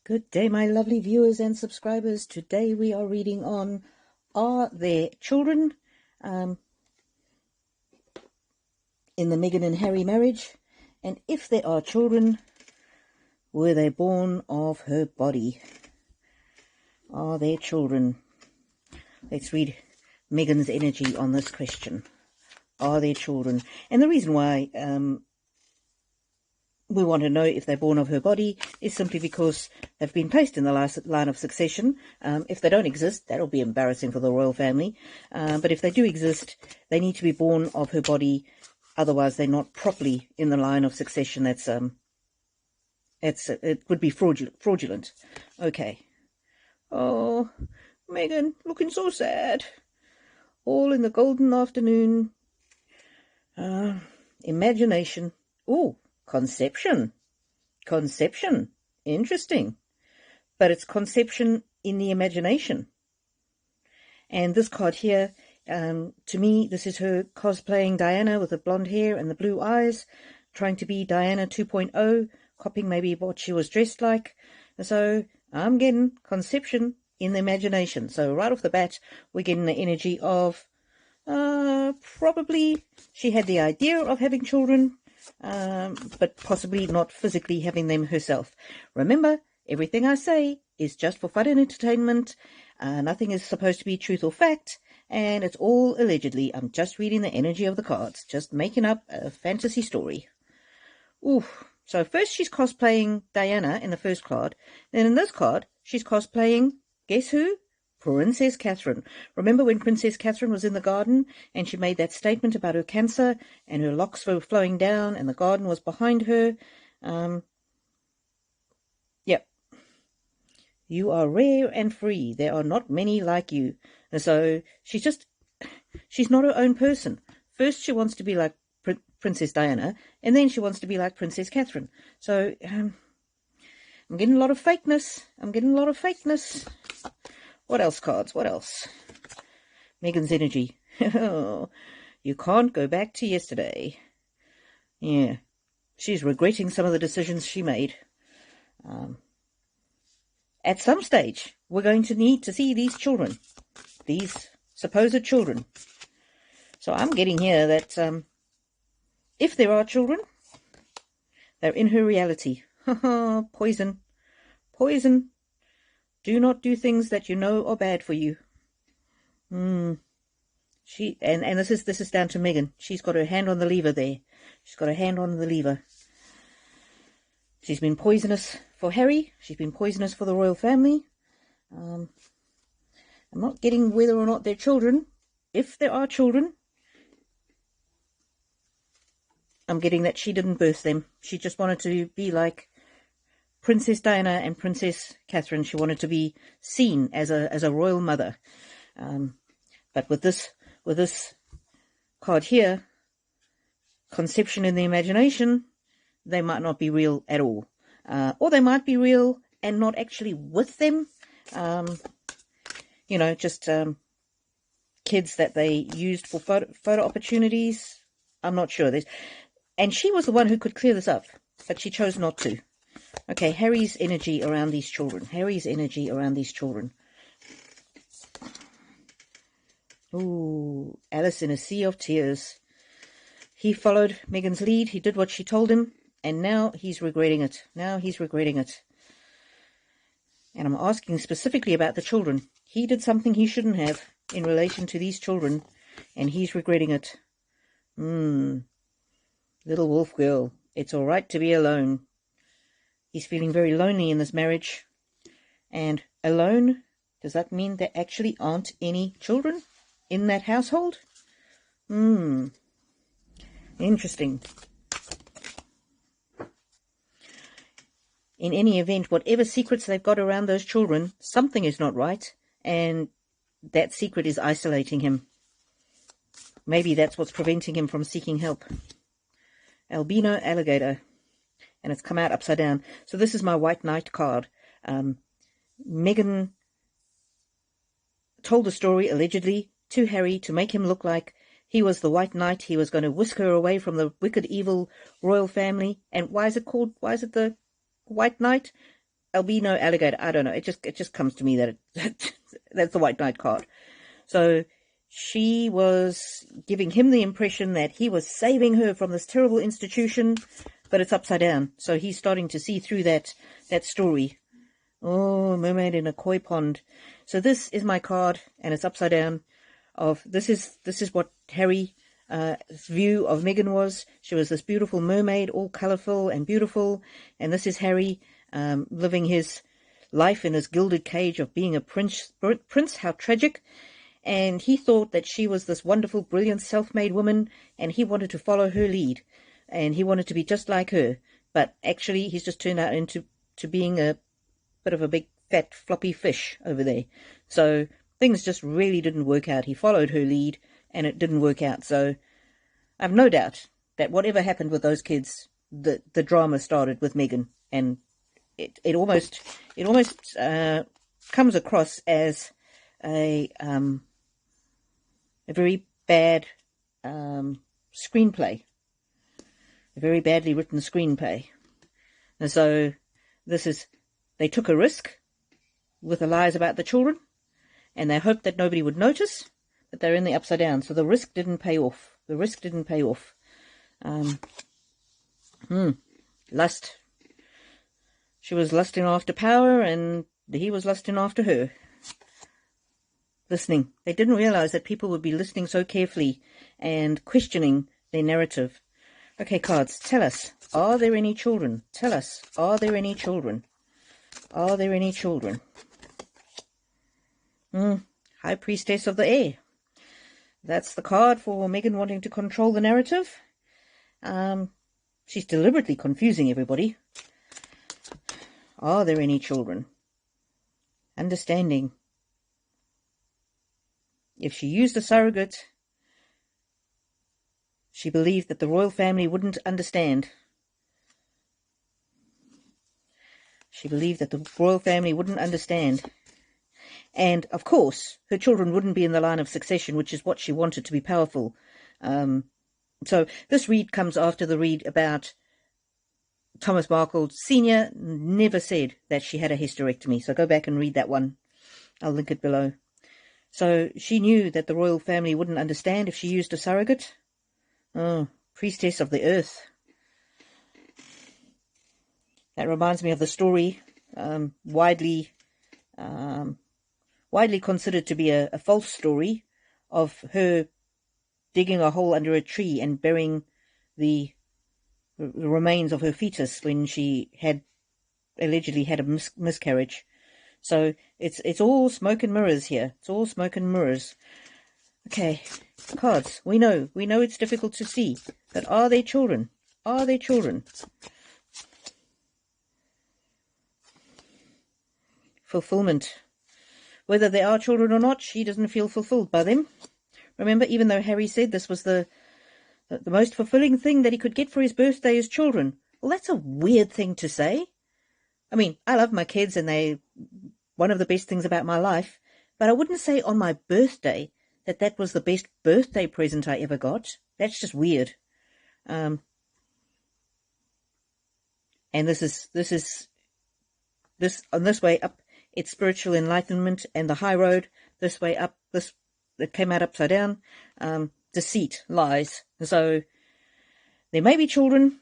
Good day, my lovely viewers and subscribers. Today we are reading on Are There Children in the Meghan and Harry marriage? And if there are children, were they born of her body? Are there children? Let's read Meghan's energy on this question. Are there children? And the reason why we want to know if they're born of her body is simply because they've been placed in the last line of succession. If they don't exist, that'll be embarrassing for the royal family. But if they do exist, they need to be born of her body. Otherwise, they're not properly in the line of succession. It would be fraudulent. Okay. Oh, Meghan, looking so sad. All in the golden afternoon. Imagination. Oh. Conception. Interesting. But it's conception in the imagination. And this card here, to me, this is her cosplaying Diana with the blonde hair and the blue eyes, trying to be Diana 2.0, copying maybe what she was dressed like. So I'm getting conception in the imagination. So right off the bat, we're getting the energy of probably she had the idea of having children, but possibly not physically having them herself. Remember, everything I say is just for fun and entertainment. Nothing is supposed to be truth or fact, and it's all allegedly. I'm just reading the energy of the cards, just making up a fantasy story. Ooh, so first she's cosplaying Diana in the first card. Then in this card, she's cosplaying, guess who? Princess Catherine. Remember when Princess Catherine was in the garden and she made that statement about her cancer and her locks were flowing down and the garden was behind her? Yep. You are rare and free. There are not many like you. And so she's not her own person. First she wants to be like Princess Diana, and then she wants to be like Princess Catherine. So I'm getting a lot of fakeness. What else, cards? What else? Meghan's energy. You can't go back to yesterday. Yeah. She's regretting some of the decisions she made. At some stage, we're going to need to see these children. These supposed children. So I'm getting here that if there are children, they're in her reality. Poison. Poison. Do not do things that you know are bad for you. This is down to Meghan. She's got her hand on the lever there. She's got her hand on the lever. She's been poisonous for Harry. She's been poisonous for the royal family. I'm not getting whether or not they're children. If there are children, I'm getting that she didn't birth them. She just wanted to be like Princess Diana and Princess Catherine. She wanted to be seen as a royal mother. But with this card here, conception in the imagination, they might not be real at all. Or they might be real and not actually with them. Just kids that they used for photo opportunities. I'm not sure. And she was the one who could clear this up, but she chose not to. Okay, Harry's energy around these children. Ooh, Alice in a Sea of Tears. He followed Meghan's lead. He did what she told him, and now he's regretting it. And I'm asking specifically about the children. He did something he shouldn't have in relation to these children, and he's regretting it. Little wolf girl, it's all right to be alone. He's feeling very lonely in this marriage. And alone, does that mean there actually aren't any children in that household? Interesting. In any event, whatever secrets they've got around those children, something is not right. And that secret is isolating him. Maybe that's what's preventing him from seeking help. Albino alligator. And it's come out upside down. So this is my White Knight card. Meghan told the story, allegedly, to Harry to make him look like he was the White Knight. He was going to whisk her away from the wicked, evil royal family. And why is it the White Knight? albino alligator. I don't know. It just comes to me that that's the White Knight card. So she was giving him the impression that he was saving her from this terrible institution, but it's upside down. So he's starting to see through that story. Oh, mermaid in a koi pond. So this is my card, and it's upside down. This is what Harry's view of Meghan was. She was this beautiful mermaid, all colourful and beautiful, and this is Harry living his life in his gilded cage of being a prince. How tragic! And he thought that she was this wonderful, brilliant, self-made woman, and he wanted to follow her lead, and he wanted to be just like her. But actually, he's just turned out into being a bit of a big, fat, floppy fish over there. So things just really didn't work out. He followed her lead, and it didn't work out. So I've no doubt that whatever happened with those kids, the drama started with Meghan, and it almost comes across as a very bad screenplay, a very badly written screenplay. And so they took a risk with the lies about the children, and they hoped that nobody would notice, but they're in the upside down. So the risk didn't pay off. The risk didn't pay off. Lust. She was lusting after power, and he was lusting after her. Listening. They didn't realize that people would be listening so carefully and questioning their narrative. Okay, cards, tell us, are there any children? Tell us, are there any children? Are there any children? High Priestess of the Air. That's the card for Meghan wanting to control the narrative. She's deliberately confusing everybody. Are there any children? Understanding. If she used a surrogate, she believed that the royal family wouldn't understand. She believed that the royal family wouldn't understand. And, of course, her children wouldn't be in the line of succession, which is what she wanted to be powerful. So this read comes after the read about Thomas Markle Sr. never said that she had a hysterectomy. So go back and read that one. I'll link it below. So she knew that the royal family wouldn't understand if she used a surrogate. Oh, priestess of the earth. That reminds me of the story, widely considered to be a false story, of her digging a hole under a tree and burying the remains of her fetus when she had allegedly had a miscarriage. So it's all smoke and mirrors here. It's all smoke and mirrors. Okay, cards. We know it's difficult to see, but are they children? Are they children? Fulfillment. Whether they are children or not, she doesn't feel fulfilled by them. Remember, even though Harry said this was the most fulfilling thing that he could get for his birthday is children. Well, that's a weird thing to say. I mean, I love my kids and they're one of the best things about my life, but I wouldn't say on my birthday that was the best birthday present I ever got. That's just weird. And this on this way up, it's spiritual enlightenment and the high road. This way up, that came out upside down, deceit, lies. So there may be children,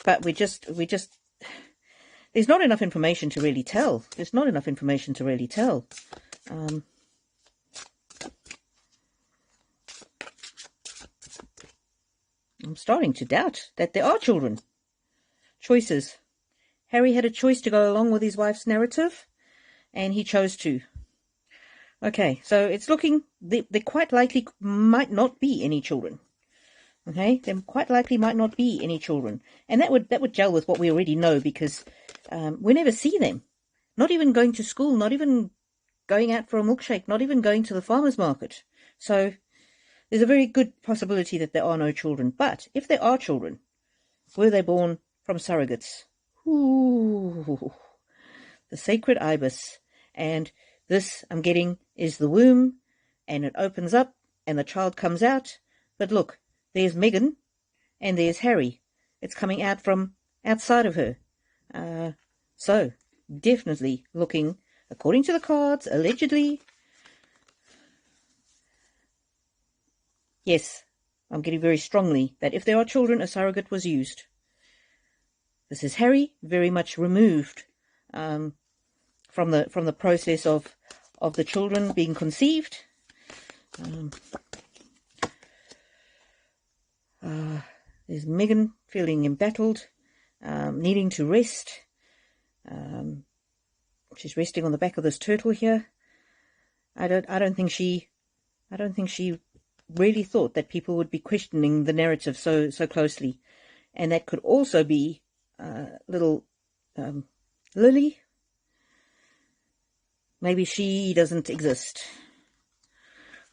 but we just there's not enough information to really tell. There's not enough information to really tell. I'm starting to doubt that there are children. Choices. Harry had a choice to go along with his wife's narrative, and he chose to. Okay, so it's looking, there quite likely might not be any children. Okay, there quite likely might not be any children. And that would gel with what we already know, because we never see them. Not even going to school, not even going out for a milkshake, not even going to the farmer's market. So there's a very good possibility that there are no children. But if there are children, were they born from surrogates? Ooh, the sacred ibis. And this, I'm getting, is the womb, and it opens up, and the child comes out. But look, there's Meghan, and there's Harry. it's coming out from outside of her. So, definitely looking, according to the cards, allegedly. Yes, I'm getting very strongly that if there are children, a surrogate was used. This is Harry, very much removed from the process of the children being conceived. There's Meghan feeling embattled, needing to rest. She's resting on the back of this turtle here. I don't think she really thought that people would be questioning the narrative so closely, and that could also be little Lily. Maybe she doesn't exist.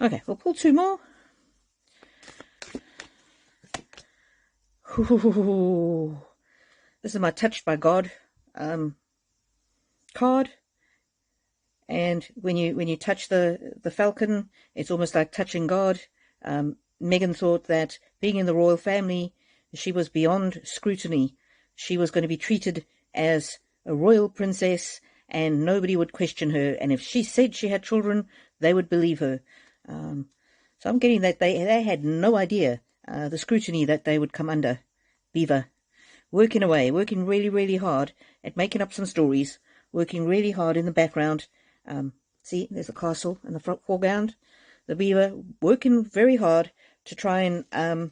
Okay, we'll pull two more. Ooh, this is my Touched by God card, and when you touch the falcon, it's almost like touching God. Meghan thought that being in the royal family, she was beyond scrutiny. She was going to be treated as a royal princess, and nobody would question her. And if she said she had children, they would believe her. So I'm getting that they had no idea the scrutiny that they would come under. Beaver, working away, working really, really hard at making up some stories, working really hard in the background. See, there's a castle in the foreground. The beaver working very hard to try and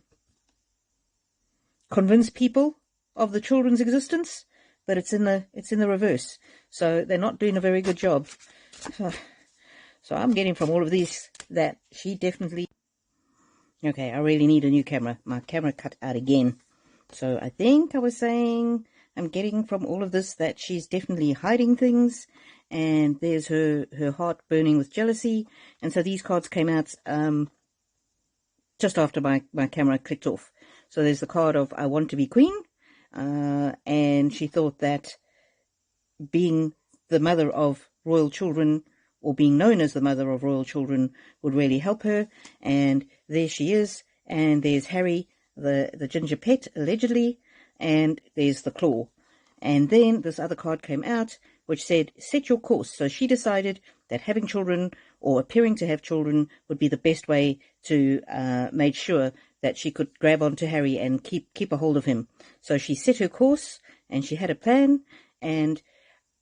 convince people of the children's existence, but it's in the reverse. So they're not doing a very good job. So I'm getting from all of these that she definitely... Okay, I really need a new camera. My camera cut out again. So I think I was saying I'm getting from all of this that she's definitely hiding things, and there's her heart burning with jealousy. And so these cards came out just after my camera clicked off. So there's the card of I want to be queen, and she thought that being the mother of royal children, or being known as the mother of royal children, would really help her. And there she is. And there's Harry, the ginger pet, allegedly. And there's the claw. And then this other card came out, which said, set your course. So she decided that having children, or appearing to have children, would be the best way to make sure that she could grab onto Harry and keep a hold of him. So she set her course, and she had a plan. And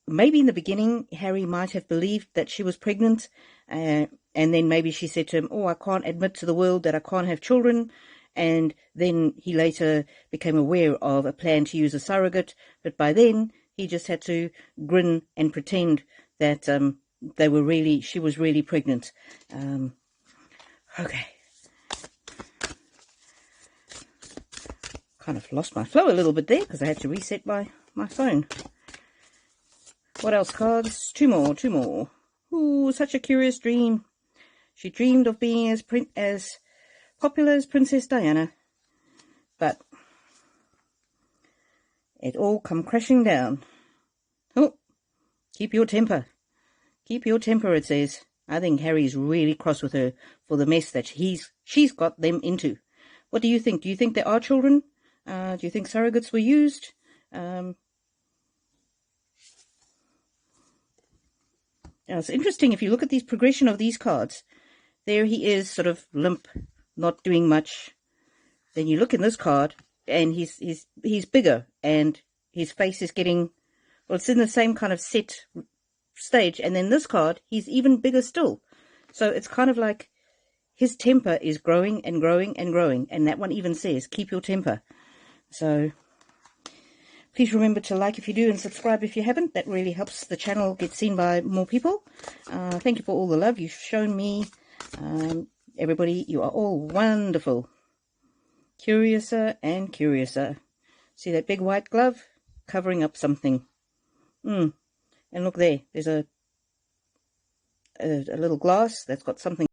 maybe in the beginning, Harry might have believed that she was pregnant, and then maybe she said to him, oh, I can't admit to the world that I can't have children. And then he later became aware of a plan to use a surrogate, but by then he just had to grin and pretend that she was really pregnant. Okay. Kind of lost my flow a little bit there because I had to reset my phone. What else, cards? Two more. Ooh, such a curious dream. She dreamed of being as popular as Princess Diana, but it all come crashing down. Oh, keep your temper. Keep your temper, it says. I think Harry's really cross with her for the mess that she's got them into. What do you think? Do you think there are children? Do you think surrogates were used? It's interesting, if you look at these progression of these cards, there he is, sort of limp, not doing much. Then you look in this card, and he's bigger, and his face is getting, well, it's in the same kind of set stage. And then this card, he's even bigger still. So it's kind of like his temper is growing and growing and growing. And that one even says, keep your temper. So please remember to like if you do and subscribe if you haven't. That really helps the channel get seen by more people. Thank you for all the love you've shown me. Everybody, you are all wonderful. Curiouser and curiouser. See that big white glove? Covering up something. And look there. There's a little glass that's got something.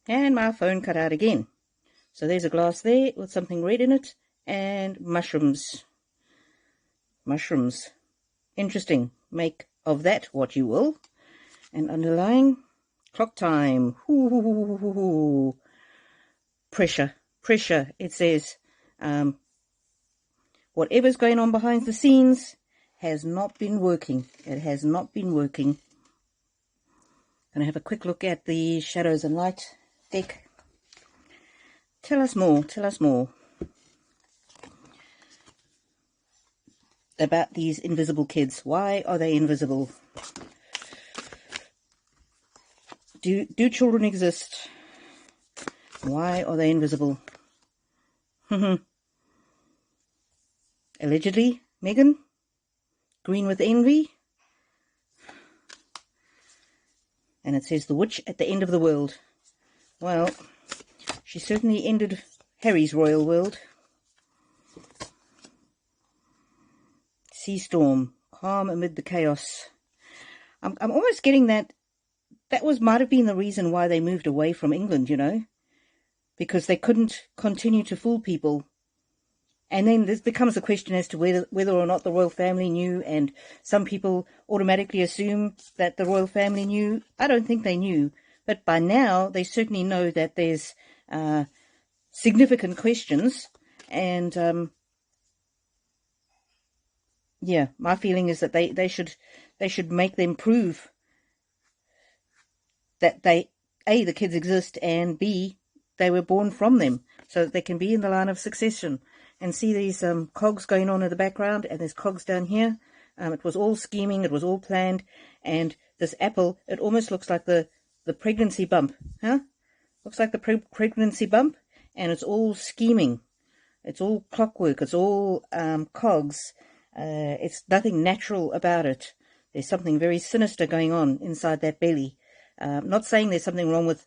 And my phone cut out again. So there's a glass there with something red in it. And mushrooms. Mushrooms. Interesting. Make of that what you will. And underlying, clock time. Ooh. Pressure. It says, Whatever's going on behind the scenes has not been working. It has not been working. Going to have a quick look at the Shadows and Light deck. Tell us more. Tell us more about these invisible kids. Why are they invisible? Do children exist? Why are they invisible? Allegedly, Meghan? Green with envy? And it says the witch at the end of the world. Well, she certainly ended Harry's royal world. Sea storm, calm amid the chaos. I'm almost getting that might have been the reason why they moved away from England, you know, because they couldn't continue to fool people. And then this becomes a question as to whether or not the royal family knew, and some people automatically assume that the royal family knew. I don't think they knew, but by now they certainly know that there's significant questions, and yeah, my feeling is that they should make them prove that A, the kids exist, and B, they were born from them, so that they can be in the line of succession. And see these cogs going on in the background, and there's cogs down here. It was all scheming, it was all planned, and this apple, it almost looks like the pregnancy bump, huh? Looks like the pregnancy bump, and it's all scheming. It's all clockwork, it's all cogs. It's nothing natural about it. There's something very sinister going on inside that belly. Not saying there's something wrong with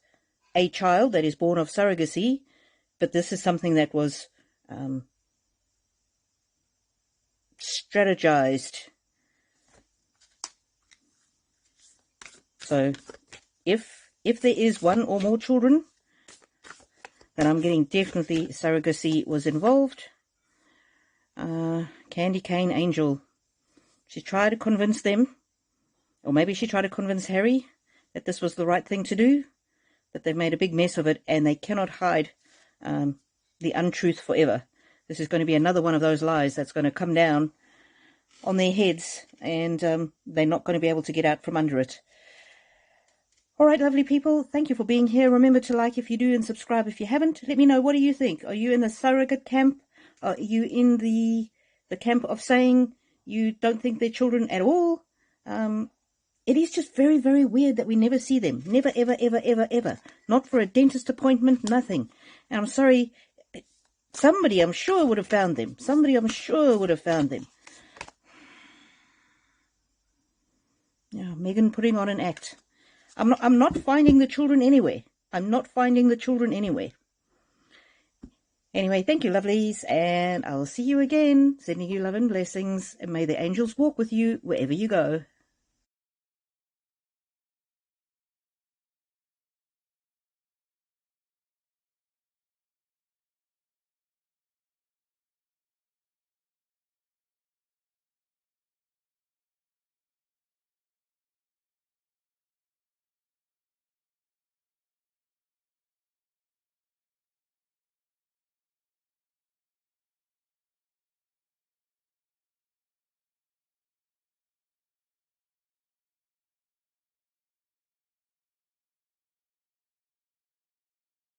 a child that is born of surrogacy, but this is something that was strategized. So if there is one or more children, then I'm getting definitely surrogacy was involved. Candy Cane Angel. She tried to convince them, or maybe she tried to convince Harry that this was the right thing to do, but they've made a big mess of it, and they cannot hide the untruth forever. This is going to be another one of those lies that's going to come down on their heads, and they're not going to be able to get out from under it. All right, lovely people, thank you for being here. Remember to like if you do and subscribe if you haven't. Let me know, what do you think? Are you in the surrogate camp? Are you in the camp of saying you don't think they're children at all? It is just very, very weird that we never see them. Never, ever, ever, ever, ever. Not for a dentist appointment, nothing. And I'm sorry, somebody I'm sure would have found them. Somebody I'm sure would have found them. Yeah, Meghan putting on an act. I'm not finding the children anywhere. I'm not finding the children anywhere. Anyway, thank you, lovelies, and I'll see you again. Sending you love and blessings, and may the angels walk with you wherever you go.